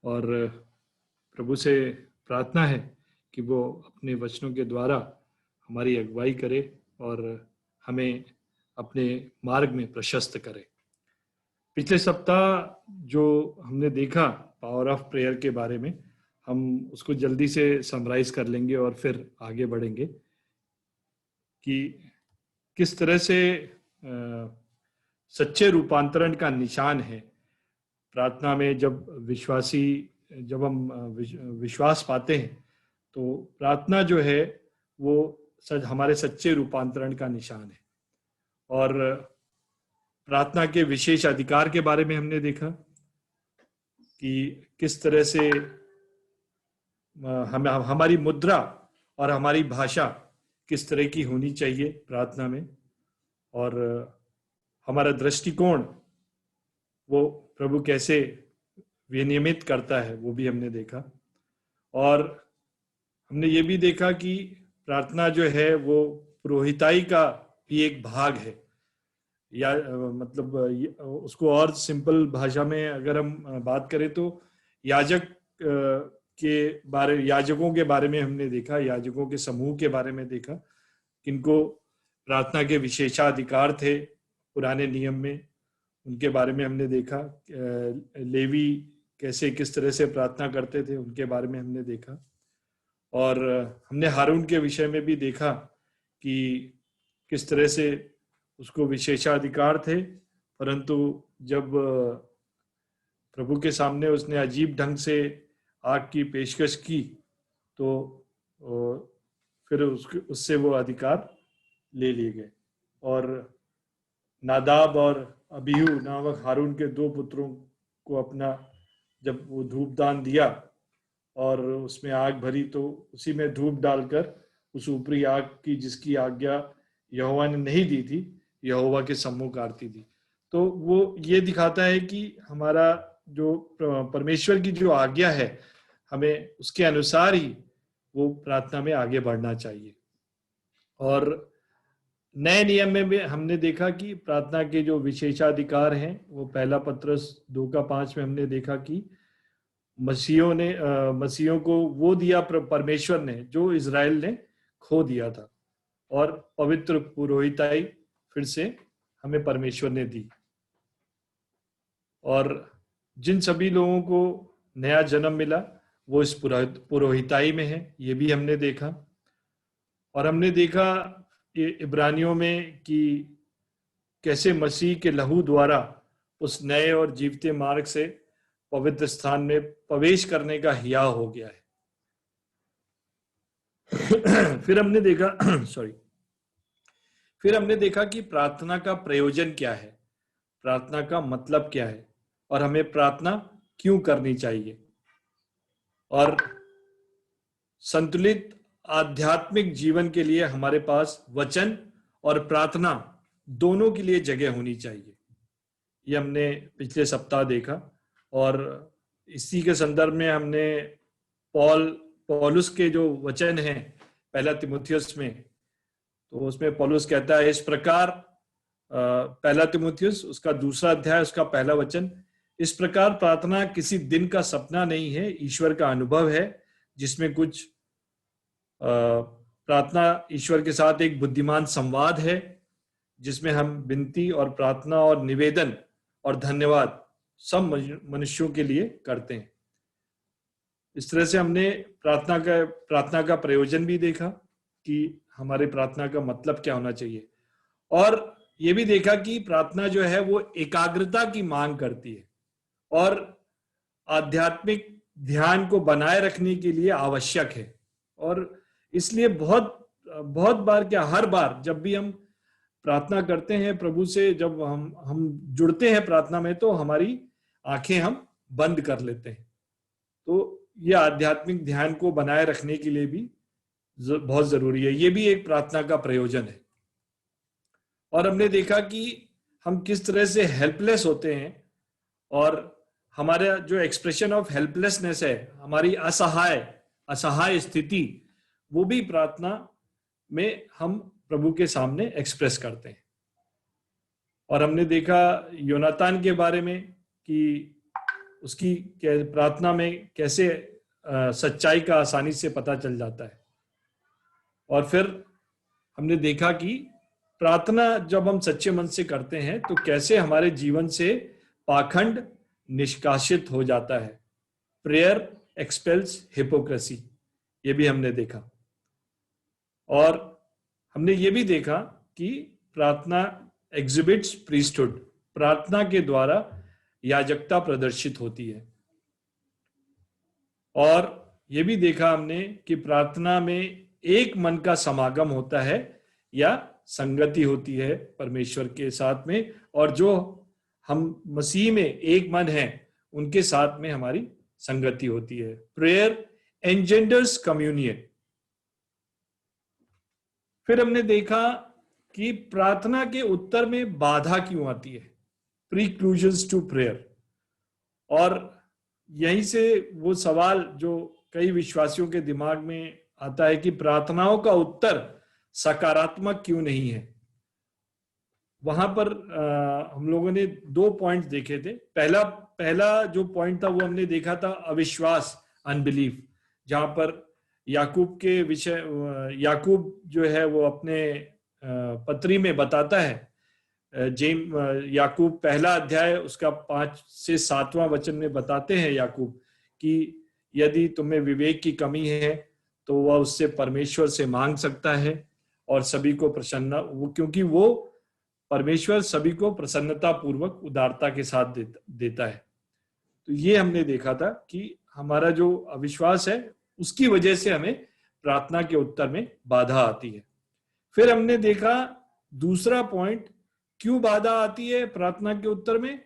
और प्रभु से प्रार्थना है कि वो अपने वचनों के द्वारा हमारी अगुवाई करे और हमें अपने मार्ग में प्रशस्त करे। पिछले सप्ताह जो हमने देखा पावर ऑफ प्रेयर के बारे में, हम उसको जल्दी से समराइज कर लेंगे और फिर आगे बढ़ेंगे कि किस तरह से सच्चे रूपांतरण का निशान है प्रार्थना में। जब हम विश्वास पाते हैं तो प्रार्थना जो है वो हमारे सच्चे रूपांतरण का निशान है। और प्रार्थना के विशेष अधिकार के बारे में हमने देखा कि किस तरह से हमारी मुद्रा और हमारी भाषा किस तरह की होनी चाहिए प्रार्थना में, और हमारा दृष्टिकोण वो प्रभु कैसे विनियमित करता है वो भी हमने देखा। और हमने ये भी देखा कि प्रार्थना जो है वो पुरोहिताई का भी एक भाग है, या मतलब उसको और सिंपल भाषा में अगर हम बात करें तो याजकों के बारे में हमने देखा, याजकों के समूह के बारे में देखा, किनको प्रार्थना के विशेषाधिकार थे पुराने नियम में, उनके बारे में हमने देखा। लेवी कैसे किस तरह से प्रार्थना करते थे उनके बारे में हमने देखा। और हमने हारून के विषय में भी देखा कि किस तरह से उसको विशेषाधिकार थे, परंतु जब प्रभु के सामने उसने अजीब ढंग से आग की पेशकश की तो फिर उससे वो अधिकार ले लिए गए। और नादाब और अबीहू नामक हारून के दो पुत्रों को अपना जब वो धूप दान दिया और उसमें आग भरी तो उसी में धूप डालकर उस ऊपरी आग की जिसकी आज्ञा यहोवा ने नहीं दी थी, यहोवा के सम्मुख आरती दी। तो वो ये दिखाता है कि हमारा जो परमेश्वर की जो आज्ञा है हमें उसके अनुसार ही वो प्रार्थना में आगे बढ़ना चाहिए। और नए नियम में भी हमने देखा कि प्रार्थना के जो विशेषाधिकार हैं वो पहला पत्रस 2:5 में हमने देखा कि मसीहों को वो दिया परमेश्वर ने जो इजराइल ने खो दिया था, और पवित्र पुरोहिताई फिर से हमें परमेश्वर ने दी। और जिन सभी लोगों को नया जन्म मिला वो इस पुरोहिताई में है, ये भी हमने देखा। और हमने देखा इब्रानियों में कि कैसे मसीह के लहू द्वारा उस नए और जीवते मार्ग से पवित्र स्थान में प्रवेश करने का हिया हो गया है। फिर हमने देखा कि प्रार्थना का प्रयोजन क्या है, प्रार्थना का मतलब क्या है, और हमें प्रार्थना क्यों करनी चाहिए। और संतुलित आध्यात्मिक जीवन के लिए हमारे पास वचन और प्रार्थना दोनों के लिए जगह होनी चाहिए, ये हमने पिछले सप्ताह देखा। और इसी के संदर्भ में हमने पौलुस के जो वचन हैं पहला तिमुथियुस में, तो उसमें पौलुस कहता है इस प्रकार, पहला तिमुथियुस उसका 2 अध्याय उसका पहला वचन, इस प्रकार प्रार्थना किसी दिन का सपना नहीं है, ईश्वर का अनुभव है, जिसमें कुछ प्रार्थना ईश्वर के साथ एक बुद्धिमान संवाद है, जिसमें हम विनती और प्रार्थना और निवेदन और धन्यवाद सब मनुष्यों के लिए करते हैं। इस तरह से हमने प्रार्थना का प्रयोजन भी देखा कि हमारे प्रार्थना का मतलब क्या होना चाहिए, और ये भी देखा कि प्रार्थना जो है वो एकाग्रता की मांग करती है और आध्यात्मिक ध्यान को बनाए रखने के लिए आवश्यक है। और इसलिए बहुत बार क्या, हर बार जब भी हम प्रार्थना करते हैं प्रभु से, जब हम जुड़ते हैं प्रार्थना में, तो हमारी आंखें हम बंद कर लेते हैं। तो ये आध्यात्मिक ध्यान को बनाए रखने के लिए भी बहुत जरूरी है, ये भी एक प्रार्थना का प्रयोजन है। और हमने देखा कि हम किस तरह से हेल्पलेस होते हैं, और हमारा जो एक्सप्रेशन ऑफ हेल्पलेसनेस है, हमारी असहाय स्थिति, वो भी प्रार्थना में हम प्रभु के सामने एक्सप्रेस करते हैं। और हमने देखा योनातान के बारे में कि उसकी प्रार्थना में कैसे सच्चाई का आसानी से पता चल जाता है। और फिर हमने देखा कि प्रार्थना जब हम सच्चे मन से करते हैं तो कैसे हमारे जीवन से पाखंड निष्कासित हो जाता है। प्रेयर एक्सपेल्स हिपोक्रेसी, ये भी हमने देखा। और हमने ये भी देखा कि प्रार्थना एग्जिबिट्स प्रीस्टहुड, प्रार्थना के द्वारा याजकता प्रदर्शित होती है। और ये भी देखा हमने कि प्रार्थना में एक मन का समागम होता है या संगति होती है परमेश्वर के साथ में, और जो हम मसीह में एक मन है उनके साथ में हमारी संगति होती है। Prayer engenders communion. फिर हमने देखा कि प्रार्थना के उत्तर में बाधा क्यों आती है, प्रीक्लूजन्स टू प्रेयर। और यहीं से वो सवाल जो कई विश्वासियों के दिमाग में आता है कि प्रार्थनाओं का उत्तर सकारात्मक क्यों नहीं है। वहां पर हम लोगों ने 2 पॉइंट देखे थे। पहला जो पॉइंट था वो हमने देखा था अविश्वास, अनबिलीफ, जहां पर याकूब के विषय, याकूब जो है वो अपने पत्री में बताता है, याकूब पहला अध्याय उसका 5 से 7वां वचन में बताते हैं याकूब कि यदि तुम्हें विवेक की कमी है तो वह उससे परमेश्वर से मांग सकता है और सभी को क्योंकि वो परमेश्वर सभी को प्रसन्नता पूर्वक उदारता के साथ देता है। तो ये हमने देखा था कि हमारा जो अविश्वास है उसकी वजह से हमें प्रार्थना के उत्तर में बाधा आती है। फिर हमने देखा दूसरा पॉइंट, क्यों बाधा आती है प्रार्थना के उत्तर में,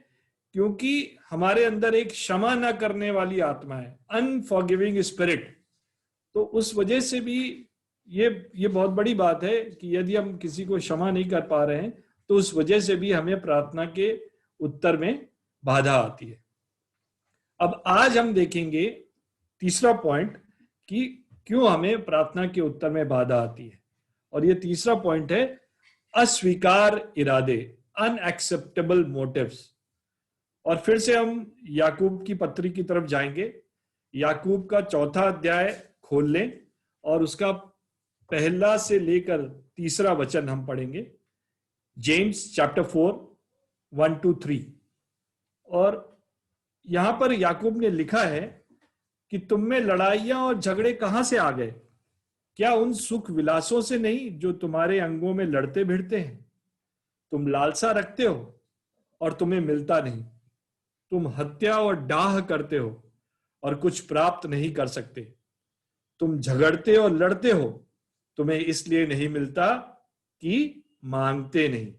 क्योंकि हमारे अंदर एक क्षमा न करने वाली आत्मा है, अनफॉरगिविंग स्पिरिट। तो उस वजह से भी ये बहुत बड़ी बात है कि यदि हम किसी को क्षमा नहीं कर पा रहे हैं तो उस वजह से भी हमें प्रार्थना के उत्तर में बाधा आती है। अब आज हम देखेंगे तीसरा पॉइंट कि क्यों हमें प्रार्थना के उत्तर में बाधा आती है। और ये तीसरा पॉइंट है अस्वीकार इरादे, अनएक्सेप्टेबल मोटिव्स। और फिर से हम याकूब की पत्री की तरफ जाएंगे। याकूब का 4था अध्याय खोल लें और उसका 1 से लेकर 3 वचन हम पढ़ेंगे। James chapter 4 1 to 3। और यहां पर याकूब ने लिखा है कि तुम में लड़ाइयां और झगड़े कहां से आ गए? क्या उन सुख विलासों से नहीं जो तुम्हारे अंगों में लड़ते भिड़ते हैं? तुम लालसा रखते हो और तुम्हें मिलता नहीं, तुम हत्या और डाह करते हो और कुछ प्राप्त नहीं कर सकते, तुम झगड़ते और लड़ते हो, तुम्हें इसलिए नहीं मिलता कि मांगते नहीं।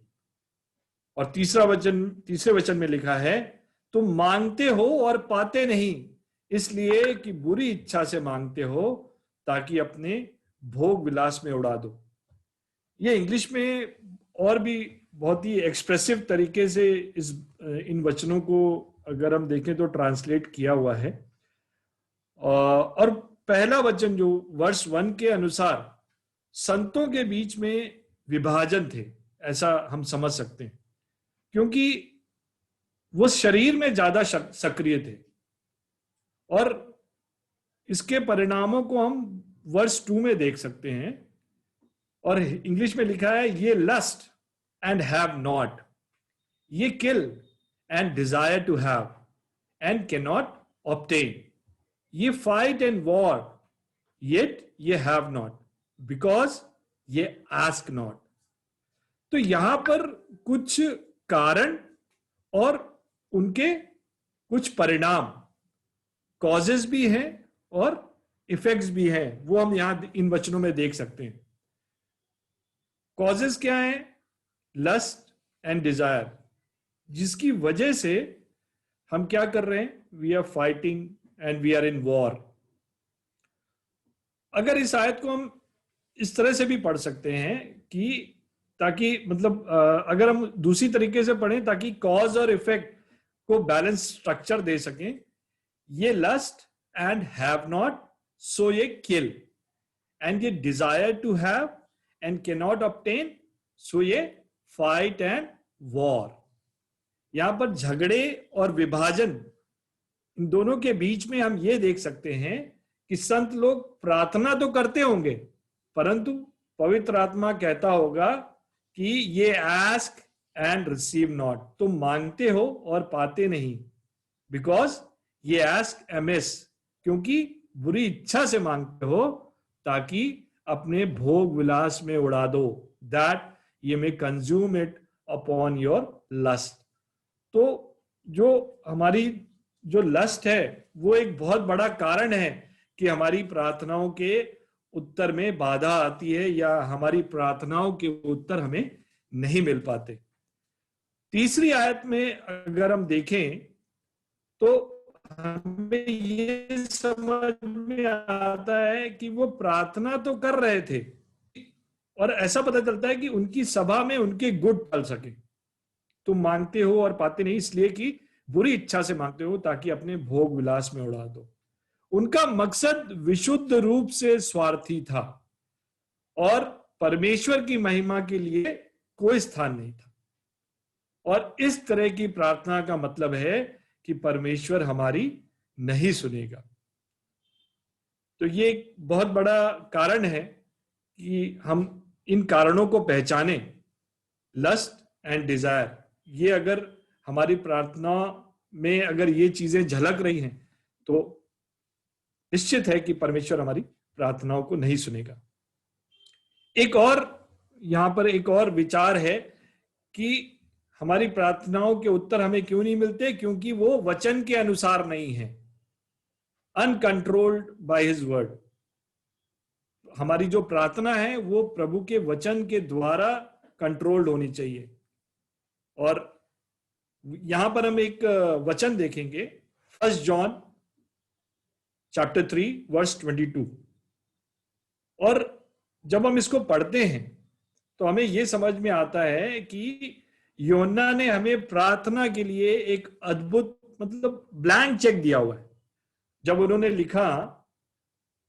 और तीसरे वचन में लिखा है, तुम मांगते हो और पाते नहीं, इसलिए कि बुरी इच्छा से मांगते हो ताकि अपने भोग विलास में उड़ा दो। ये इंग्लिश में और भी बहुत ही एक्सप्रेसिव तरीके से इन वचनों को अगर हम देखें तो ट्रांसलेट किया हुआ है। और पहला वचन जो वर्ष 1 के अनुसार संतों के बीच में विभाजन थे, ऐसा हम समझ सकते हैं, क्योंकि वो शरीर में ज्यादा सक्रिय थे। और इसके परिणामों को हम वर्ष 2 में देख सकते हैं। और इंग्लिश में लिखा है, ये lust and have not, ye kill and desire to have and can not obtain, ye fight and war yet ye have not because ye ask not. तो यहां पर कुछ कारण और उनके कुछ परिणाम, कॉजेस भी हैं और इफेक्ट्स भी हैं, वो हम यहां इन वचनों में देख सकते हैं। कॉजेस क्या है? लस्ट एंड डिजायर, जिसकी वजह से हम क्या कर रहे हैं? We are fighting and we are in war. अगर इस आयत को हम इस तरह से भी पढ़ सकते हैं कि ताकि मतलब अगर हम दूसरी तरीके से पढ़ें ताकि कॉज और इफेक्ट को बैलेंस स्ट्रक्चर दे सकें, ye lust and have not, so ye kill, and ye desire to have and can not obtain, so ye fight and war. यहां पर झगड़े और विभाजन इन दोनों के बीच में हम ये देख सकते हैं कि संत लोग प्रार्थना तो करते होंगे, परंतु पवित्र आत्मा कहता होगा कि ये आस्क एंड रिसीव नॉट, तुम मांगते हो और पाते नहीं, बिकॉज ये आस्क एमिस, क्योंकि बुरी इच्छा से मांगते हो ताकि अपने भोग विलास में उड़ा दो, that ye may consume it upon your lust. तो जो हमारी जो लस्ट है वो एक बहुत बड़ा कारण है कि हमारी प्रार्थनाओं के उत्तर में बाधा आती है या हमारी प्रार्थनाओं के उत्तर हमें नहीं मिल पाते। तीसरी आयत में अगर हम देखें तो हमें ये समझ में आता है कि वो प्रार्थना तो कर रहे थे और ऐसा पता चलता है कि उनकी सभा में उनके गुट पल सके। तुम मांगते हो और पाते नहीं इसलिए कि बुरी इच्छा से मांगते हो ताकि अपने भोग विलास में उड़ा दो। उनका मकसद विशुद्ध रूप से स्वार्थी था और परमेश्वर की महिमा के लिए कोई स्थान नहीं था। और इस तरह की प्रार्थना का मतलब है कि परमेश्वर हमारी नहीं सुनेगा। तो ये एक बहुत बड़ा कारण है कि हम इन कारणों को पहचाने, लस्ट एंड डिजायर। ये अगर हमारी प्रार्थना में अगर ये चीजें झलक रही हैं तो निश्चित है कि परमेश्वर हमारी प्रार्थनाओं को नहीं सुनेगा। एक और यहां पर एक और विचार है कि हमारी प्रार्थनाओं के उत्तर हमें क्यों नहीं मिलते, क्योंकि वो वचन के अनुसार नहीं है, अनकंट्रोल्ड बाय हिज वर्ड। हमारी जो प्रार्थना है वो प्रभु के वचन के द्वारा कंट्रोल्ड होनी चाहिए। और यहां पर हम एक वचन देखेंगे, 1 जॉन चैप्टर 3 वर्स 22। और जब हम इसको पढ़ते हैं तो हमें यह समझ में आता है कि योना ने हमें प्रार्थना के लिए एक अद्भुत मतलब ब्लैंक चेक दिया हुआ है। जब उन्होंने लिखा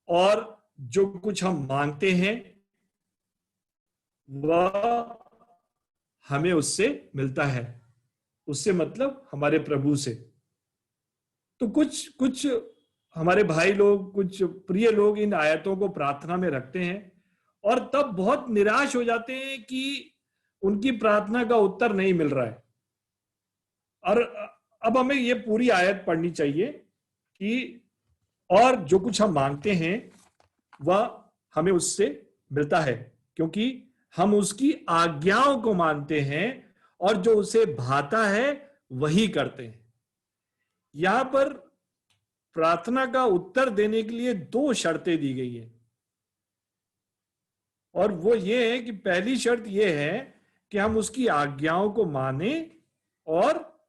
और जो कुछ हम मांगते हैं वह हमें उससे मिलता है, उससे मतलब हमारे प्रभु से। तो कुछ हमारे भाई लोग, कुछ प्रिय लोग इन आयतों को प्रार्थना में रखते हैं और तब बहुत निराश हो जाते हैं कि उनकी प्रार्थना का उत्तर नहीं मिल रहा है। और अब हमें ये पूरी आयत पढ़नी चाहिए कि और जो कुछ हम मांगते हैं वह हमें उससे मिलता है, क्योंकि हम उसकी आज्ञाओं को मानते हैं और जो उसे भाता है वही करते हैं। यहां पर प्रार्थना का उत्तर देने के लिए 2 शर्तें दी गई है, और वो ये है कि पहली शर्त ये है कि हम उसकी आज्ञाओं को माने, और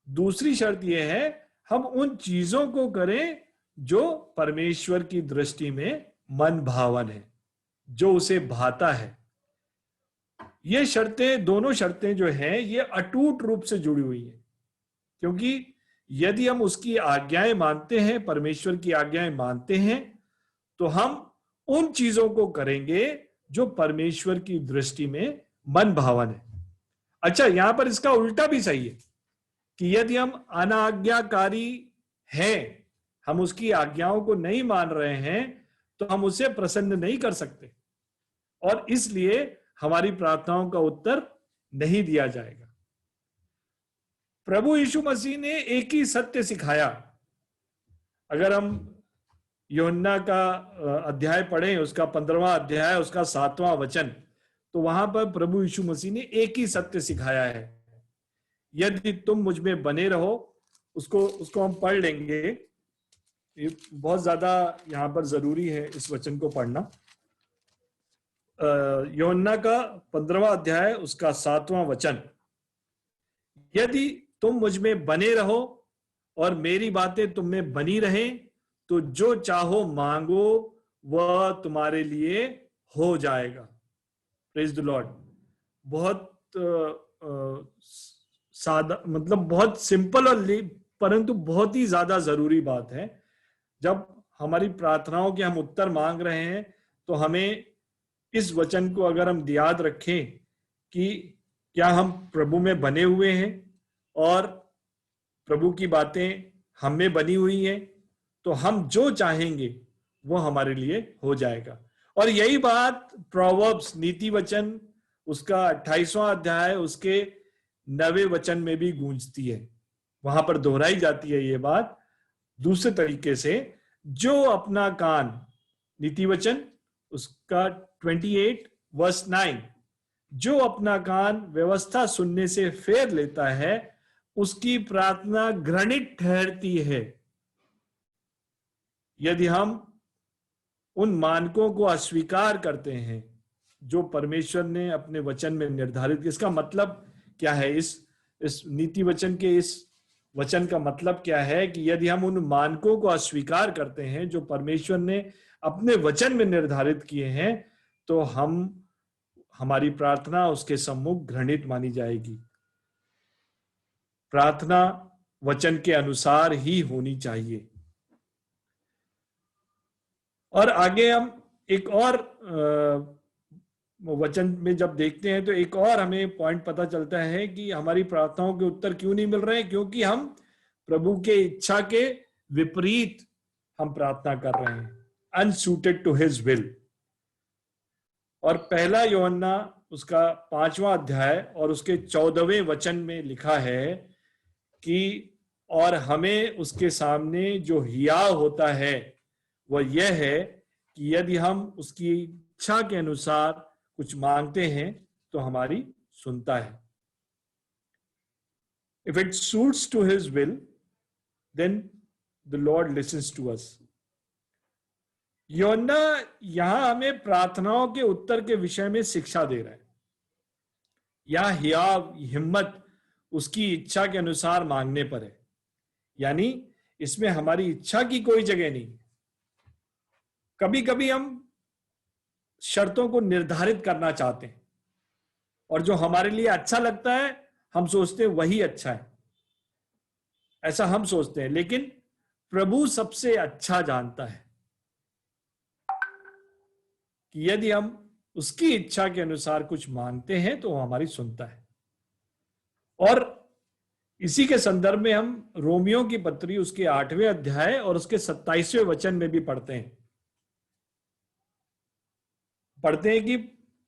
दूसरी शर्त ये है हम उन चीजों को करें जो परमेश्वर की दृष्टि में मन भावन है, जो उसे भाता है। ये शर्तें, दोनों शर्तें जो हैं ये अटूट रूप से जुड़ी हुई हैं, क्योंकि यदि हम उसकी आज्ञाएं मानते हैं, परमेश्वर की आज्ञाएं मानते हैं, तो हम उन चीजों को करेंगे जो परमेश्वर की दृष्टि में मन भावन है। अच्छा, यहां पर इसका उल्टा भी सही है कि यदि हम अनाज्ञाकारी हैं, हम उसकी आज्ञाओं को नहीं मान रहे हैं, तो हम उसे प्रसन्न नहीं कर सकते और इसलिए हमारी प्रार्थनाओं का उत्तर नहीं दिया जाएगा। प्रभु यीशु मसीह ने एक ही सत्य सिखाया। अगर हम यूहन्ना का अध्याय पढ़ें, उसका 15वां अध्याय, उसका 7वां वचन, तो वहां पर प्रभु यीशु मसीह ने एक ही सत्य सिखाया है, यदि तुम मुझ में बने रहो। उसको हम पढ़ लेंगे, ये बहुत ज्यादा यहाँ पर जरूरी है इस वचन को पढ़ना। यूहन्ना का 15वां अध्याय, उसका 7वां वचन, यदि तुम मुझ में बने रहो और मेरी बातें तुम में बनी रहें, तो जो चाहो मांगो वह तुम्हारे लिए हो जाएगा। Praise the Lord. बहुत सादा, मतलब बहुत सिंपल और परंतु बहुत ही ज्यादा जरूरी बात है। जब हमारी प्रार्थनाओं के हम उत्तर मांग रहे हैं तो हमें इस वचन को अगर हम याद रखें कि क्या हम प्रभु में बने हुए हैं और प्रभु की बातें हम में बनी हुई है, तो हम जो चाहेंगे वो हमारे लिए हो जाएगा। और यही बात प्रोवर्ब्स नीति वचन उसका 28वां अध्याय उसके 9वें वचन में भी गूंजती है। वहां पर दोहराई जाती है ये बात दूसरे तरीके से, जो अपना कान, नीति वचन उसका 28 वर्स 9, जो अपना कान व्यवस्था सुनने से फेर लेता है उसकी प्रार्थना घृणित ठहरती है। यदि हम उन मानकों को अस्वीकार करते हैं जो परमेश्वर ने अपने वचन में निर्धारित किया, इसका मतलब क्या है? इस नीति वचन के इस वचन का मतलब क्या है कि यदि हम उन मानकों को अस्वीकार करते हैं जो परमेश्वर ने अपने वचन में निर्धारित किए हैं, तो हमारी प्रार्थना उसके सम्मुख घृणित मानी जाएगी। प्रार्थना वचन के अनुसार ही होनी चाहिए। और आगे हम एक और वचन में जब देखते हैं तो एक और हमें पॉइंट पता चलता है कि हमारी प्रार्थनाओं के उत्तर क्यों नहीं मिल रहे हैं, क्योंकि हम प्रभु के इच्छा के विपरीत हम प्रार्थना कर रहे हैं, अनसूटेड टू हिज विल। और पहला यूहन्ना उसका 5वां अध्याय और उसके 14वें वचन में लिखा है कि और हमें उसके सामने जो हियाव होता है वह यह है कि यदि हम उसकी इच्छा के अनुसार कुछ मांगते हैं तो हमारी सुनता है। If it suits to his will, then the Lord listens to us. यूहन्ना यहां हमें प्रार्थनाओं के उत्तर के विषय में शिक्षा दे रहा है। यह हियाव हिम्मत उसकी इच्छा के अनुसार मांगने पर है, यानी इसमें हमारी इच्छा की कोई जगह नहीं। कभी कभी हम शर्तों को निर्धारित करना चाहते हैं और जो हमारे लिए अच्छा लगता है हम सोचते हैं वही अच्छा है, ऐसा हम सोचते हैं। लेकिन प्रभु सबसे अच्छा जानता है कि यदि हम उसकी इच्छा के अनुसार कुछ मांगते हैं तो वो हमारी सुनता है। और इसी के संदर्भ में हम रोमियो की पत्री उसके 8वें अध्याय और उसके 27वें वचन में भी पढ़ते हैं कि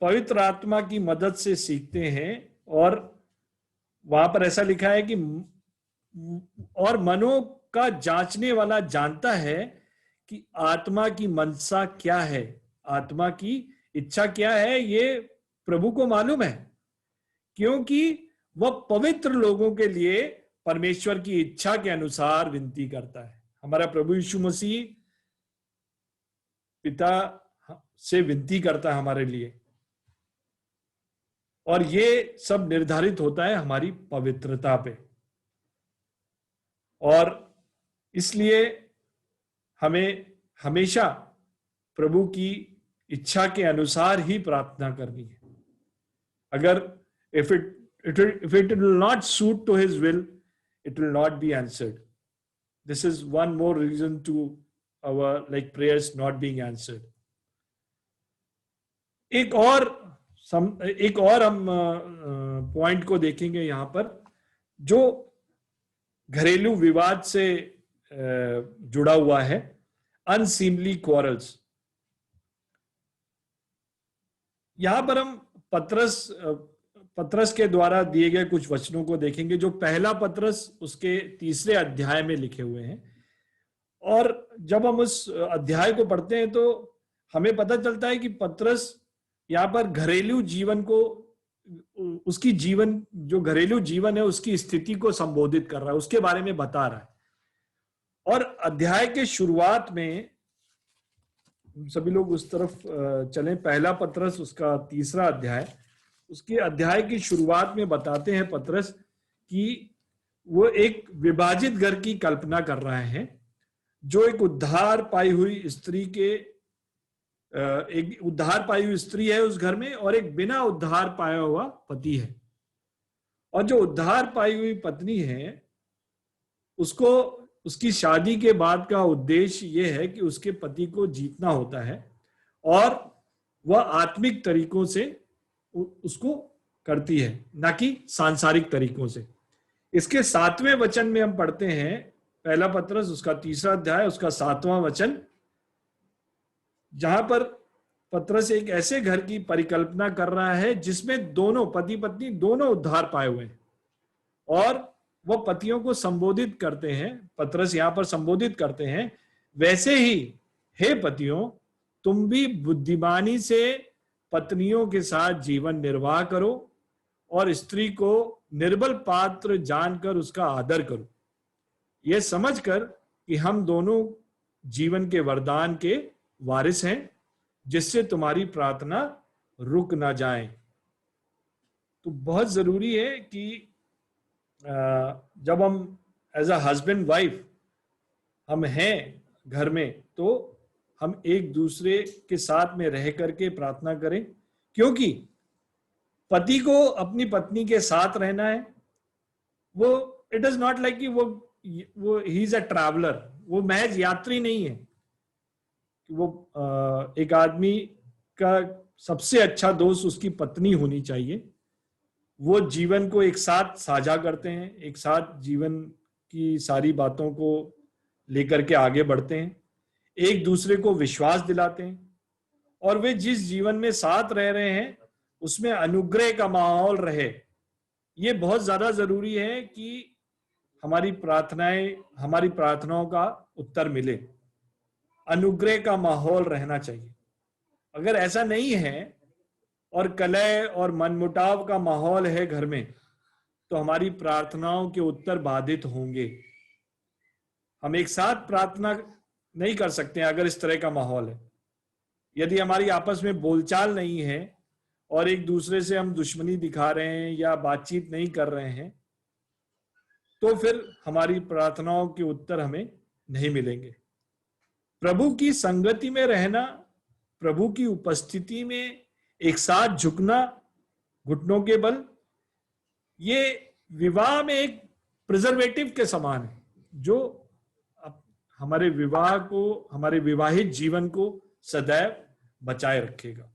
पवित्र आत्मा की मदद से सीखते हैं। और वहां पर ऐसा लिखा है कि और मनों का जांचने वाला जानता है कि आत्मा की मनसा क्या है, आत्मा की इच्छा क्या है, ये प्रभु को मालूम है, क्योंकि वह पवित्र लोगों के लिए परमेश्वर की इच्छा के अनुसार विनती करता है। हमारा प्रभु यीशु मसीह पिता से विनती करता है हमारे लिए, और ये सब निर्धारित होता है हमारी पवित्रता पे। और इसलिए हमें हमेशा प्रभु की इच्छा के अनुसार ही प्रार्थना करनी है। अगर if it will not suit to his will, it will not be answered. This is one more reason to our prayers not being answered. एक और हम पॉइंट को देखेंगे यहां पर, जो घरेलू विवाद से जुड़ा हुआ है, अनसीमली क्वारल्स। यहां पर हम पत्रस के द्वारा दिए गए कुछ वचनों को देखेंगे जो पहला पत्रस उसके 3 अध्याय में लिखे हुए हैं। और जब हम उस अध्याय को पढ़ते हैं तो हमें पता चलता है कि पत्रस यहाँ पर घरेलू जीवन को, उसकी जीवन जो घरेलू जीवन है उसकी स्थिति को संबोधित कर रहा है, उसके बारे में बता रहा है। और अध्याय के शुरुआत में सभी लोग उस तरफ चलें, पहला पत्रस उसका 3 अध्याय, उसके अध्याय की शुरुआत में बताते हैं पत्रस कि वो एक विभाजित घर की कल्पना कर रहे हैं, जो एक उद्धार पाई हुई स्त्री के, एक उद्धार पाई हुई स्त्री है उस घर में, और एक बिना उद्धार पाया हुआ पति है। और जो उद्धार पाई हुई पत्नी है उसको उसकी शादी के बाद का उद्देश्य यह है कि उसके पति को जीतना होता है, और वह आत्मिक तरीकों से उसको करती है, ना कि सांसारिक तरीकों से। इसके 7वें वचन में हम पढ़ते हैं पहला पत्रस उसका 3रा अध्याय उसका 7वां वचन, जहां पर पत्रस एक ऐसे घर की परिकल्पना कर रहा है जिसमें दोनों पति पत्नी दोनों उद्धार पाए हुए हैं, और वो पतियों को संबोधित करते हैं, पत्रस यहां पर संबोधित करते हैं, वैसे ही हे पतियों तुम भी बुद्धिमानी से पत्नियों के साथ जीवन निर्वाह करो और स्त्री को निर्बल पात्र जानकर उसका आदर करो, यह समझकर कि हम दोनों जीवन के वरदान के वारिस हैं, जिससे तुम्हारी प्रार्थना रुक ना जाए। तो बहुत जरूरी है कि जब हम एज अ हस्बैंड वाइफ हम हैं घर में, तो हम एक दूसरे के साथ में रह करके प्रार्थना करें, क्योंकि पति को अपनी पत्नी के साथ रहना है। वो इट इज नॉट लाइक कि वो ही इज अ ट्रैवलर, वो महज यात्री नहीं है। वो एक आदमी का सबसे अच्छा दोस्त उसकी पत्नी होनी चाहिए। वो जीवन को एक साथ साझा करते हैं, एक साथ जीवन की सारी बातों को लेकर के आगे बढ़ते हैं, एक दूसरे को विश्वास दिलाते हैं, और वे जिस जीवन में साथ रह रहे हैं उसमें अनुग्रह का माहौल रहे। ये बहुत ज्यादा जरूरी है कि हमारी प्रार्थनाओं का उत्तर मिले, अनुग्रह का माहौल रहना चाहिए। अगर ऐसा नहीं है और कलह और मनमुटाव का माहौल है घर में, तो हमारी प्रार्थनाओं के उत्तर बाधित होंगे। हम एक साथ प्रार्थना नहीं कर सकते अगर इस तरह का माहौल है। यदि हमारी आपस में बोलचाल नहीं है और एक दूसरे से हम दुश्मनी दिखा रहे हैं या बातचीत नहीं कर रहे हैं, तो फिर हमारी प्रार्थनाओं के उत्तर हमें नहीं मिलेंगे। प्रभु की संगति में रहना, प्रभु की उपस्थिति में एक साथ झुकना घुटनों के बल, ये विवाह में एक प्रिजर्वेटिव के समान है, जो हमारे विवाह को, हमारे विवाहित जीवन को सदैव बचाए रखेगा।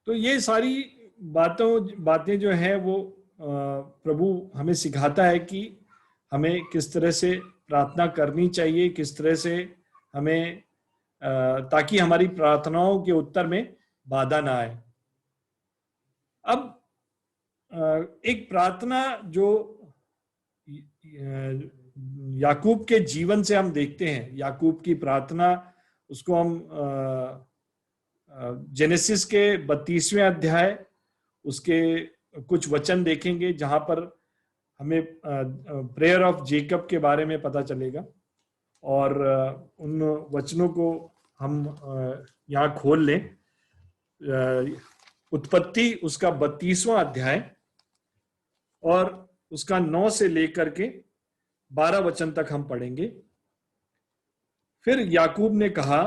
तो ये सारी बातें जो हैं वो प्रभु हमें सिखाता है कि हमें किस तरह से प्रार्थना करनी चाहिए, किस तरह से हमें ताकि हमारी प्रार्थनाओं के उत्तर में बाधा ना आए। अब एक प्रार्थना जो याकूब के जीवन से हम देखते हैं, याकूब की प्रार्थना, उसको हम जेनेसिस के 32वें अध्याय उसके कुछ वचन देखेंगे, जहां पर हमें प्रेयर ऑफ जेकब के बारे में पता चलेगा। और उन वचनों को हम यहाँ खोल लें। उत्पत्ति उसका 32वां अध्याय और उसका 9 से लेकर के 12 वचन तक हम पढ़ेंगे। फिर याकूब ने कहा,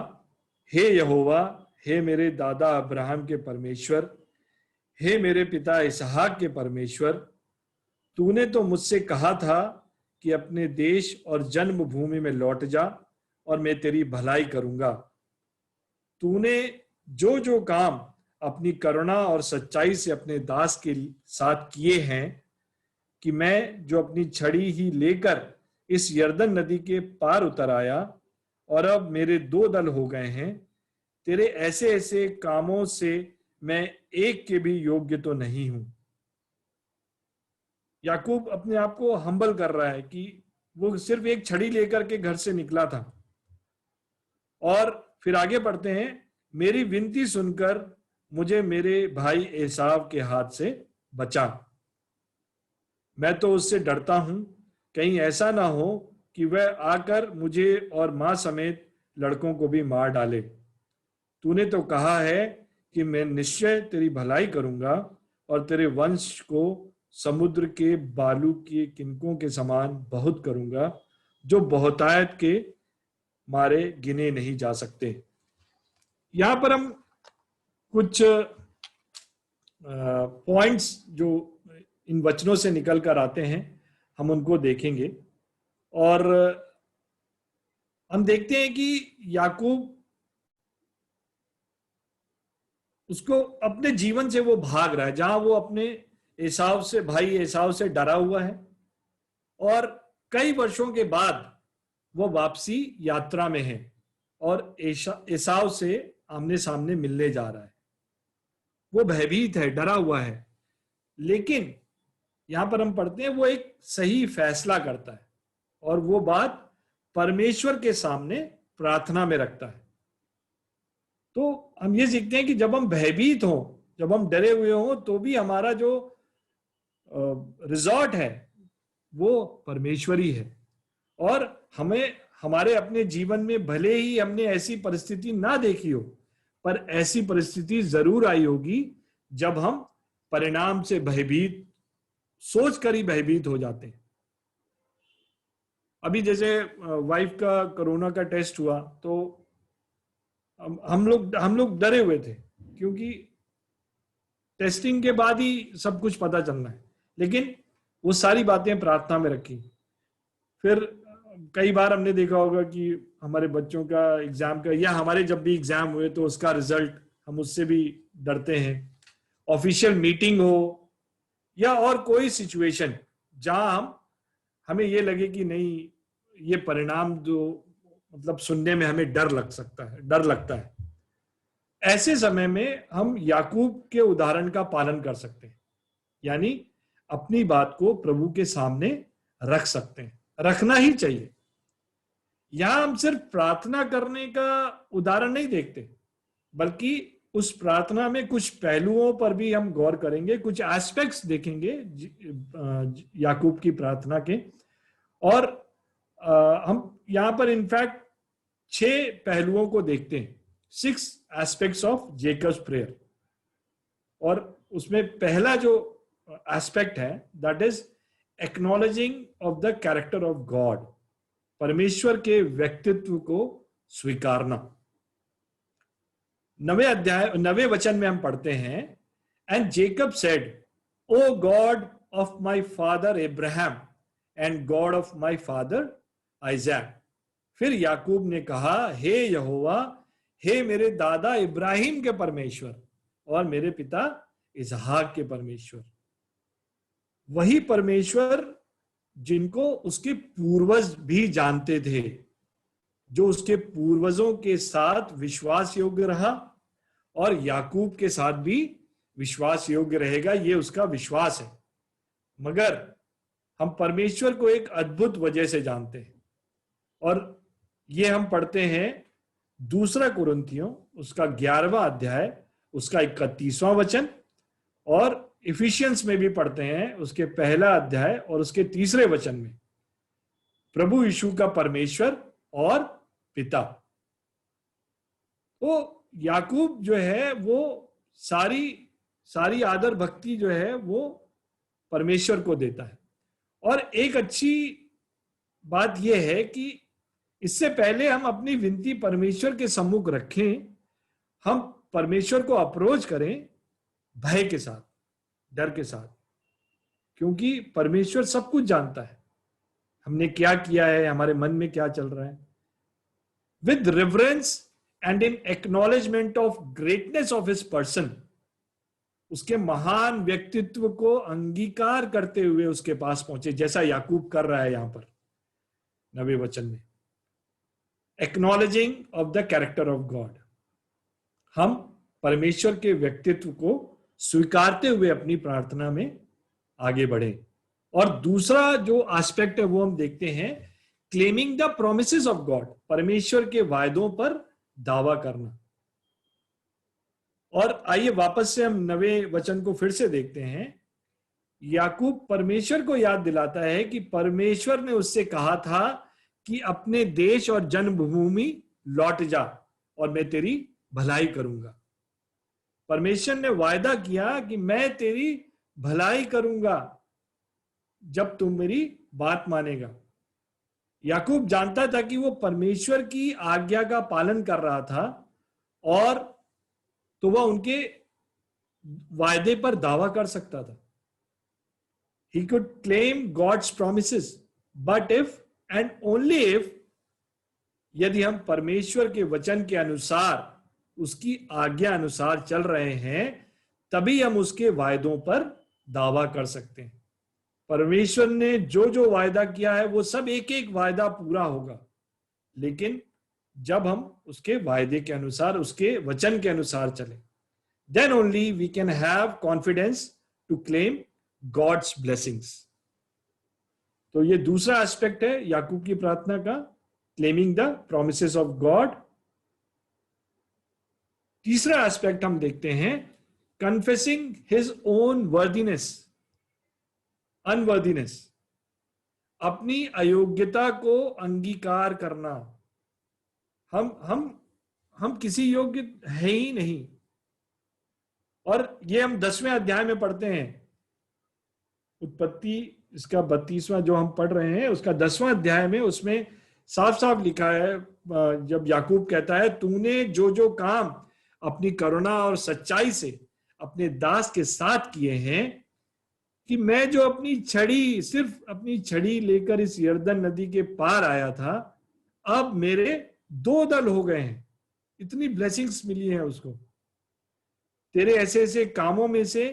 हे यहोवा, हे मेरे दादा अब्राहम के परमेश्वर, हे मेरे पिता इसहाक के परमेश्वर, तूने तो मुझसे कहा था कि अपने देश और जन्मभूमि में लौट जा और मैं तेरी भलाई करूंगा। तूने जो जो काम अपनी करुणा और सच्चाई से अपने दास के साथ किए हैं, कि मैं जो अपनी छड़ी ही लेकर इस यरदन नदी के पार उतर आया और अब मेरे 2 दल हो गए हैं, तेरे ऐसे ऐसे कामों से मैं एक के भी योग्य तो नहीं हूं। याकूब अपने आप को हम्बल कर रहा है कि वो सिर्फ एक छड़ी लेकर के घर से निकला था। और फिर आगे पढ़ते हैं, मेरी विनती सुनकर मुझे मेरे भाई एसाव के हाथ से बचा। मैं तो उससे डरता हूं, कहीं ऐसा ना हो कि वह आकर मुझे और मां समेत लड़कों को भी मार डाले। तूने तो कहा है कि मैं निश्चय तेरी भलाई करूंगा और तेरे वंश को समुद्र के बालू के किनकों के समान बहुत करूंगा, जो बहुतायत के मारे गिने नहीं जा सकते। यहां पर हम कुछ पॉइंट्स जो इन वचनों से निकल कर आते हैं, हम उनको देखेंगे। और हम देखते हैं कि याकूब, उसको अपने जीवन से वो भाग रहा है, जहां वो अपने भाई एसाव से डरा हुआ है और कई वर्षों के बाद वो वापसी यात्रा में है और एसाव से आमने सामने मिलने जा रहा है। वो भयभीत है, डरा हुआ है, लेकिन यहां पर हम पढ़ते हैं वो एक सही फैसला करता है और वो बात परमेश्वर के सामने प्रार्थना में रखता है। तो हम ये सीखते हैं कि जब हम भयभीत हों, जब हम डरे हुए हों, तो भी हमारा जो रिजॉर्ट है वो परमेश्वरी है। और हमें हमारे अपने जीवन में भले ही हमने ऐसी परिस्थिति ना देखी हो, पर ऐसी परिस्थिति जरूर आई होगी जब हम परिणाम से भयभीत, सोचकर ही भयभीत हो जाते हैं। अभी जैसे वाइफ का कोरोना का टेस्ट हुआ तो हम लोग डरे हुए थे, क्योंकि टेस्टिंग के बाद ही सब कुछ पता चलना है। लेकिन वो सारी बातें प्रार्थना में रखी। फिर कई बार हमने देखा होगा कि हमारे बच्चों का एग्जाम का, या हमारे जब भी एग्जाम हुए तो उसका रिजल्ट, हम उससे भी डरते हैं। ऑफिशियल मीटिंग हो या और कोई सिचुएशन जहां हमें ये लगे कि नहीं, ये परिणाम जो मतलब सुनने में हमें डर लगता है, ऐसे समय में हम याकूब के उदाहरण का पालन कर सकते हैं, यानी अपनी बात को प्रभु के सामने रख सकते हैं, रखना ही चाहिए। यहां हम सिर्फ प्रार्थना करने का उदाहरण नहीं देखते, बल्कि उस प्रार्थना में कुछ पहलुओं पर भी हम गौर करेंगे, कुछ एस्पेक्ट्स देखेंगे याकूब की प्रार्थना के। और हम यहां पर इनफैक्ट 6 पहलुओं को देखते हैं, 6 एस्पेक्ट्स ऑफ जेकब्स प्रेयर। और उसमें पहला जो एस्पेक्ट है that is acknowledging of the character of God, परमेश्वर के व्यक्तित्व को स्वीकारना। 9वें वचन में हम पढ़ते हैं, and Jacob said, O God of my father Abraham and God of my father Isaac. फिर याकूब ने कहा, हे यहोवा, हे मेरे दादा इब्राहिम के परमेश्वर और मेरे पिता इसहाक के परमेश्वर। वही परमेश्वर जिनको उसके पूर्वज भी जानते थे, जो उसके पूर्वजों के साथ विश्वास योग्य रहा और याकूब के साथ भी विश्वास योग्य रहेगा, ये उसका विश्वास है। मगर हम परमेश्वर को एक अद्भुत वजह से जानते हैं, और ये हम पढ़ते हैं 2 कुरिन्थियों उसका 11वां अध्याय उसका 31वां वचन, और इफिशियंस में भी पढ़ते हैं उसके 1 अध्याय और उसके 3 वचन में, प्रभु यीशु का परमेश्वर और पिता। तो याकूब जो है वो सारी आदर भक्ति जो है वो परमेश्वर को देता है। और एक अच्छी बात यह है कि इससे पहले हम अपनी विनती परमेश्वर के सम्मुख रखें, हम परमेश्वर को अप्रोच करें भय के साथ, डर के साथ, क्योंकि परमेश्वर सब कुछ जानता है, हमने क्या किया है, हमारे मन में क्या चल रहा है। With reverence and in acknowledgement of greatness of his person, उसके महान व्यक्तित्व को अंगीकार करते हुए उसके पास पहुंचे, जैसा याकूब कर रहा है यहां पर 9वें वचन में। Acknowledging of the character of God, हम परमेश्वर के व्यक्तित्व को स्वीकारते हुए अपनी प्रार्थना में आगे बढ़े। और दूसरा जो एस्पेक्ट है वो हम देखते हैं, claiming the promises of God, परमेश्वर के वायदों पर दावा करना। और आइए वापस से हम 9वें वचन को फिर से देखते हैं। याकूब परमेश्वर को याद दिलाता है कि परमेश्वर ने उससे कहा था कि अपने देश और जन्मभूमि लौट जा और मैं तेरी भलाई करूंगा। परमेश्वर ने वायदा किया कि मैं तेरी भलाई करूंगा जब तुम मेरी बात मानेगा। याकूब जानता था कि वो परमेश्वर की आज्ञा का पालन कर रहा था, और तो वह उनके वायदे पर दावा कर सकता था। He could claim God's promises, but if and only if, यदि हम परमेश्वर के वचन के अनुसार, उसकी आज्ञा अनुसार चल रहे हैं, तभी हम उसके वायदों पर दावा कर सकते हैं। परमेश्वर ने जो जो वायदा किया है वो सब एक एक वायदा पूरा होगा, लेकिन जब हम उसके वायदे के अनुसार, उसके वचन के अनुसार चलें, then only we can have confidence to claim God's blessings. तो ये दूसरा एस्पेक्ट है याकूब की प्रार्थना का, claiming the promises of God. तीसरा एस्पेक्ट हम देखते हैं, confessing his own worthiness, unworthiness, अपनी अयोग्यता को अंगीकार करना। हम किसी योग्य है ही नहीं। और ये हम 10वें अध्याय में पढ़ते हैं, उत्पत्ति इसका 32वां जो हम पढ़ रहे हैं उसका 10वां अध्याय में, उसमें साफ साफ लिखा है, जब याकूब कहता है तूने जो जो काम अपनी करुणा और सच्चाई से अपने दास के साथ किए हैं, कि मैं जो अपनी छड़ी, सिर्फ अपनी छड़ी लेकर इस यरदन नदी के पार आया था, अब मेरे 2 दल हो गए हैं। इतनी ब्लेसिंग्स मिली है उसको। तेरे ऐसे ऐसे कामों में से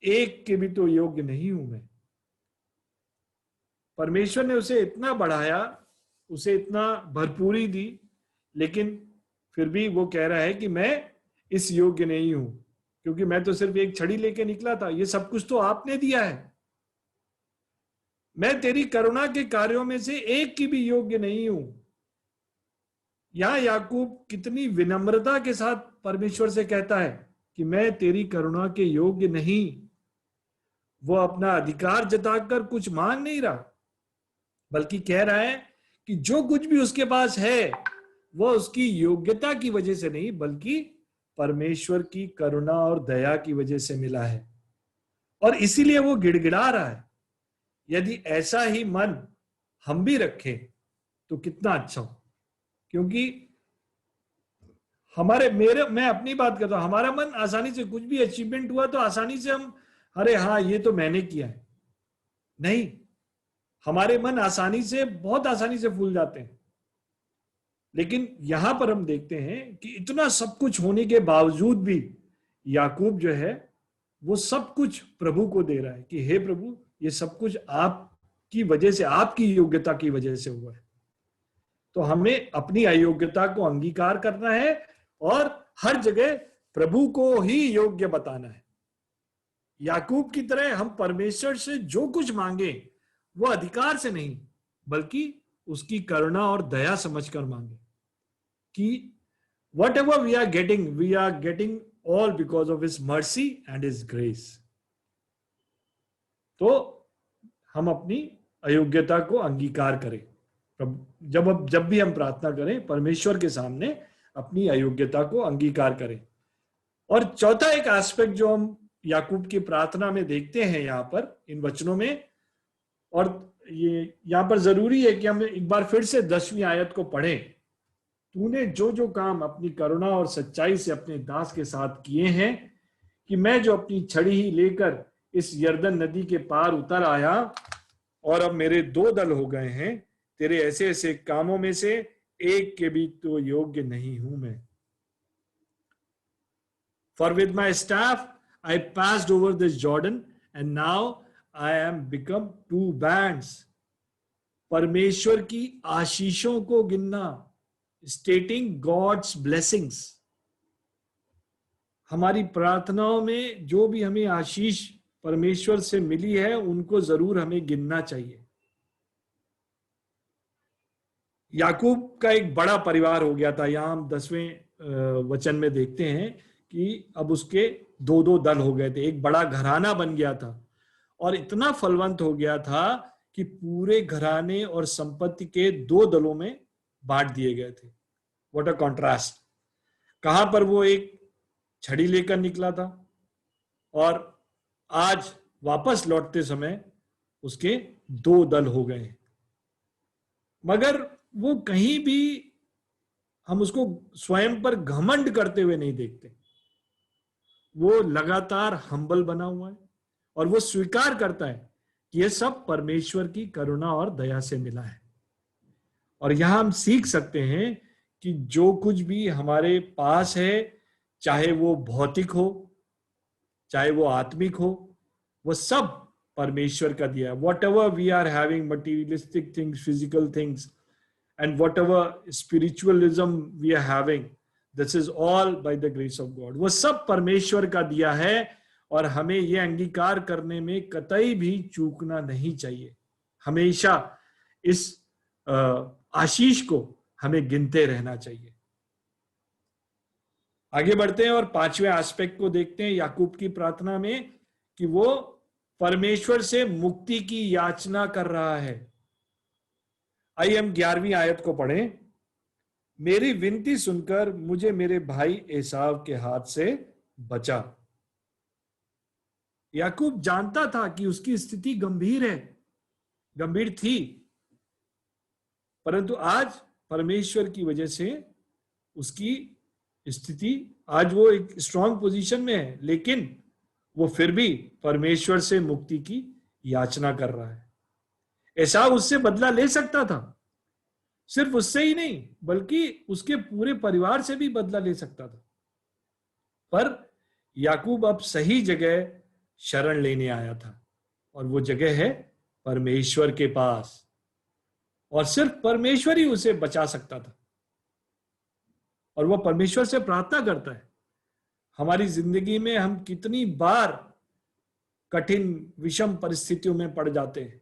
एक के भी तो योग्य नहीं हूं मैं। परमेश्वर ने उसे इतना बढ़ाया, उसे इतना भरपूरी दी, लेकिन फिर भी वो कह रहा है कि मैं इस योग्य नहीं हूं, क्योंकि मैं तो सिर्फ एक छड़ी लेके निकला था। ये सब कुछ तो आपने दिया है। मैं तेरी करुणा के कार्यों में से एक की भी योग्य नहीं हूं। यहां याकूब कितनी विनम्रता के साथ परमेश्वर से कहता है कि मैं तेरी करुणा के योग्य नहीं। वो अपना अधिकार जताकर कुछ मांग नहीं रहा, बल्कि कह रहा है कि जो कुछ भी उसके पास है वो उसकी योग्यता की वजह से नहीं, बल्कि परमेश्वर की करुणा और दया की वजह से मिला है। और इसीलिए वो गिड़गिड़ा रहा है। यदि ऐसा ही मन हम भी रखें तो कितना अच्छा हो। क्योंकि मैं अपनी बात करता हूं, हमारा मन आसानी से, कुछ भी अचीवमेंट हुआ तो आसानी से हम, अरे हाँ ये तो मैंने किया है। नहीं, हमारे मन बहुत आसानी से फूल जाते हैं। लेकिन यहां पर हम देखते हैं कि इतना सब कुछ होने के बावजूद भी याकूब जो है वो सब कुछ प्रभु को दे रहा है कि हे प्रभु, ये सब कुछ आपकी वजह से, आपकी योग्यता की वजह से हुआ है। तो हमें अपनी अयोग्यता को अंगीकार करना है और हर जगह प्रभु को ही योग्य बताना है। याकूब की तरह हम परमेश्वर से जो कुछ मांगे वो अधिकार से नहीं, बल्कि उसकी करुणा और दया समझकर मांगे। कि whatever we are getting all because of his mercy and his grace। तो हम अपनी अयोग्यता को अंगीकार करें। जब भी हम प्रार्थना करें, परमेश्वर के सामने अपनी अयोग्यता को अंगीकार करें। और चौथा एक एस्पेक्ट जो हम याकूब की प्रार्थना में देखते हैं यहां पर इन वचनों में, और ये यहां पर जरूरी है कि हम एक बार फिर से 10वीं आयत को पढ़ें। तूने जो जो काम अपनी करुणा और सच्चाई से अपने दास के साथ किए हैं, कि मैं जो अपनी छड़ी ही लेकर इस यरदन नदी के पार उतर आया, और अब मेरे 2 दल हो गए हैं। तेरे ऐसे ऐसे कामों में से एक के भी तो योग्य नहीं हूं मैं। For with my staff I passed over this Jordan and now I am become 2 bands। परमेश्वर की आशीषों को गिनना, स्टेटिंग गॉड्स ब्लेसिंग्स। हमारी प्रार्थनाओं में जो भी हमें आशीष परमेश्वर से मिली है उनको जरूर हमें गिनना चाहिए। याकूब का एक बड़ा परिवार हो गया था। यहां हम 10वें वचन में देखते हैं कि अब उसके 2-2 दल हो गए थे। एक बड़ा घराना बन गया था और इतना फलवंत हो गया था कि पूरे घराने और संपत्ति के 2 दलों में बांट दिए गए थे। What a contrast. कहां पर वो एक छड़ी लेकर निकला था और आज वापस लौटते समय उसके 2 दल हो गए। मगर वो कहीं भी हम उसको स्वयं पर घमंड करते हुए नहीं देखते। वो लगातार हम्बल बना हुआ है और वो स्वीकार करता है कि ये सब परमेश्वर की करुणा और दया से मिला है। और यहां हम सीख सकते हैं कि जो कुछ भी हमारे पास है, चाहे वो भौतिक हो, चाहे वो आत्मिक हो, वो सब परमेश्वर का दिया है. Whatever we are having materialistic things, physical things, and whatever spiritualism we are having, this is all by the grace of God. वो सब परमेश्वर का दिया है और हमें यह अंगीकार करने में कतई भी चूकना नहीं चाहिए. हमेशा इस आशीष को हमें गिनते रहना चाहिए. आगे बढ़ते हैं और पांचवें एस्पेक्ट को देखते हैं याकूब की प्रार्थना में, कि वो परमेश्वर से मुक्ति की याचना कर रहा है. आइए हम 11वीं आयत को पढ़ें. मेरी विनती सुनकर मुझे मेरे भाई एसाव के हाथ से बचा. याकूब जानता था कि उसकी स्थिति गंभीर है, गंभीर थी, परंतु आज परमेश्वर की वजह से उसकी स्थिति, आज वो एक स्ट्रांग पोजीशन में है, लेकिन वो फिर भी परमेश्वर से मुक्ति की याचना कर रहा है. एसाव उससे बदला ले सकता था, सिर्फ उससे ही नहीं बल्कि उसके पूरे परिवार से भी बदला ले सकता था, पर याकूब अब सही जगह शरण लेने आया था, और वो जगह है परमेश्वर के पास, और सिर्फ परमेश्वर ही उसे बचा सकता था. और वह परमेश्वर से प्रार्थना करता है. हमारी जिंदगी में हम कितनी बार कठिन विषम परिस्थितियों में पड़ जाते हैं,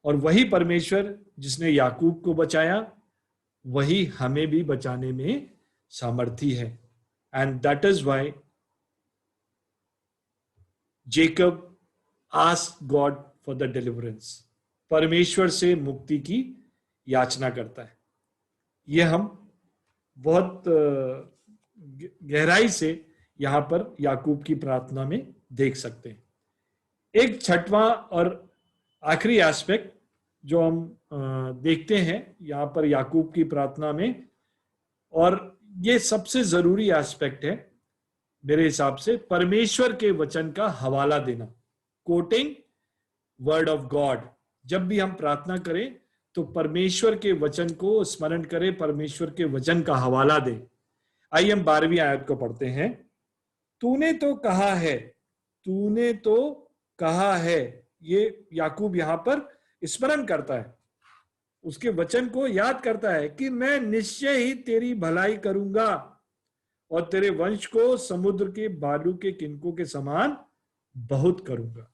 और वही परमेश्वर जिसने याकूब को बचाया वही हमें भी बचाने में सामर्थी है. And that is why Jacob asked God for the deliverance. परमेश्वर से मुक्ति की याचना करता है. यह हम बहुत गहराई से यहां पर याकूब की प्रार्थना में देख सकते हैं. एक छठवां और आखिरी एस्पेक्ट जो हम देखते हैं यहां पर याकूब की प्रार्थना में, और ये सबसे जरूरी एस्पेक्ट है मेरे हिसाब से, परमेश्वर के वचन का हवाला देना. Coating word of God. जब भी हम प्रार्थना करें तो परमेश्वर के वचन को स्मरण करें, परमेश्वर के वचन का हवाला दें. आइए हम 12वीं आयत को पढ़ते हैं. तूने तो कहा है, तूने तो कहा है. ये याकूब यहां पर स्मरण करता है, उसके वचन को याद करता है कि मैं निश्चय ही तेरी भलाई करूंगा और तेरे वंश को समुद्र के बालू के किनकों के समान बहुत करूंगा,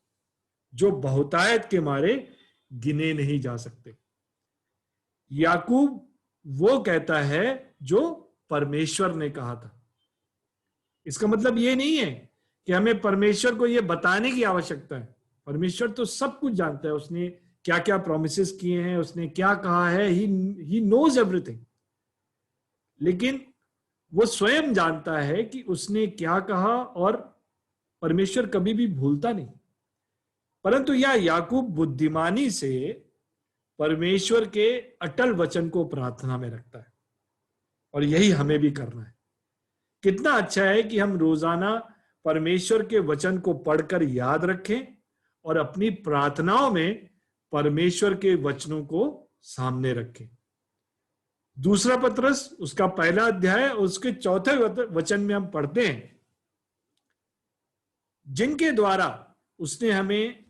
जो बहुतायत के मारे गिने नहीं जा सकते. याकूब वो कहता है जो परमेश्वर ने कहा था. इसका मतलब ये नहीं है कि हमें परमेश्वर को ये बताने की आवश्यकता है. परमेश्वर तो सब कुछ जानता है, उसने क्या क्या प्रोमिसेस किए हैं, उसने क्या कहा है, ही नोज एवरीथिंग. लेकिन वो स्वयं जानता है कि उसने क्या कहा, और परमेश्वर कभी भी भूलता नहीं. परंतु यह याकूब बुद्धिमानी से परमेश्वर के अटल वचन को प्रार्थना में रखता है, और यही हमें भी करना है. कितना अच्छा है कि हम रोजाना परमेश्वर के वचन को पढ़कर याद रखें और अपनी प्रार्थनाओं में परमेश्वर के वचनों को सामने रखें. दूसरा पत्रस उसका पहला अध्याय उसके चौथे वचन में हम पढ़ते हैं, जिनके द्वारा उसने हमें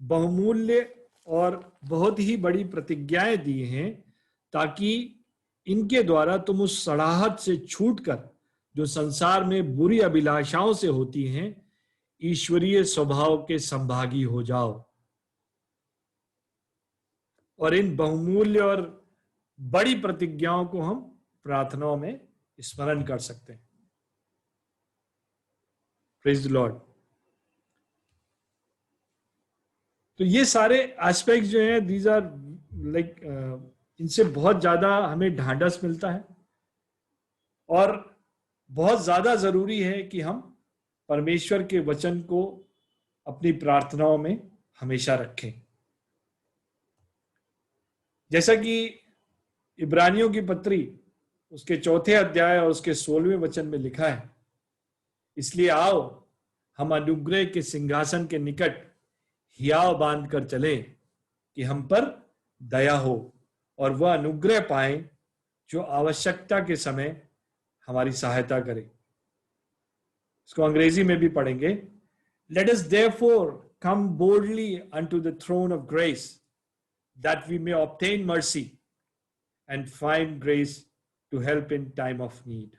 बहुमूल्य और बहुत ही बड़ी प्रतिज्ञाएं दी हैं, ताकि इनके द्वारा तुम उस सड़ाहट से छूटकर जो संसार में बुरी अभिलाषाओं से होती हैं, ईश्वरीय स्वभाव के संभागी हो जाओ. और इन बहुमूल्य और बड़ी प्रतिज्ञाओं को हम प्रार्थनाओं में स्मरण कर सकते हैं. Praise the Lord. तो ये सारे एस्पेक्ट जो हैं, दीज आर लाइक, इनसे बहुत ज्यादा हमें ढांढस मिलता है, और बहुत ज्यादा जरूरी है कि हम परमेश्वर के वचन को अपनी प्रार्थनाओं में हमेशा रखें. जैसा कि इब्रानियों की पत्री उसके चौथे अध्याय और उसके 16वें वचन में लिखा है, इसलिए आओ हम अनुग्रह के सिंहासन के निकट हियाव बांध कर चले कि हम पर दया हो, और वह अनुग्रह पाए जो आवश्यकता के समय हमारी सहायता करे. इसको अंग्रेजी में भी पढ़ेंगे. Let us therefore come boldly unto the throne of grace, that we may obtain mercy and find grace to help in time of need.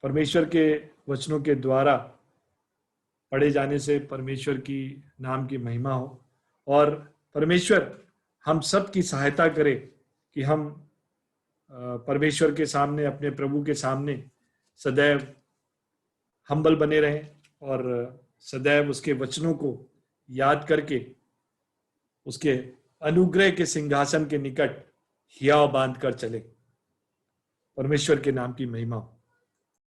परमेश्वर के वचनों के द्वारा पढ़े जाने से परमेश्वर की नाम की महिमा हो और परमेश्वर हम सब की सहायता करे कि हम परमेश्वर के सामने, अपने प्रभु के सामने सदैव हम्बल बने रहें और सदैव उसके वचनों को याद करके उसके अनुग्रह के सिंहासन के निकट हियाव बांध कर चले। परमेश्वर के नाम की महिमा हो।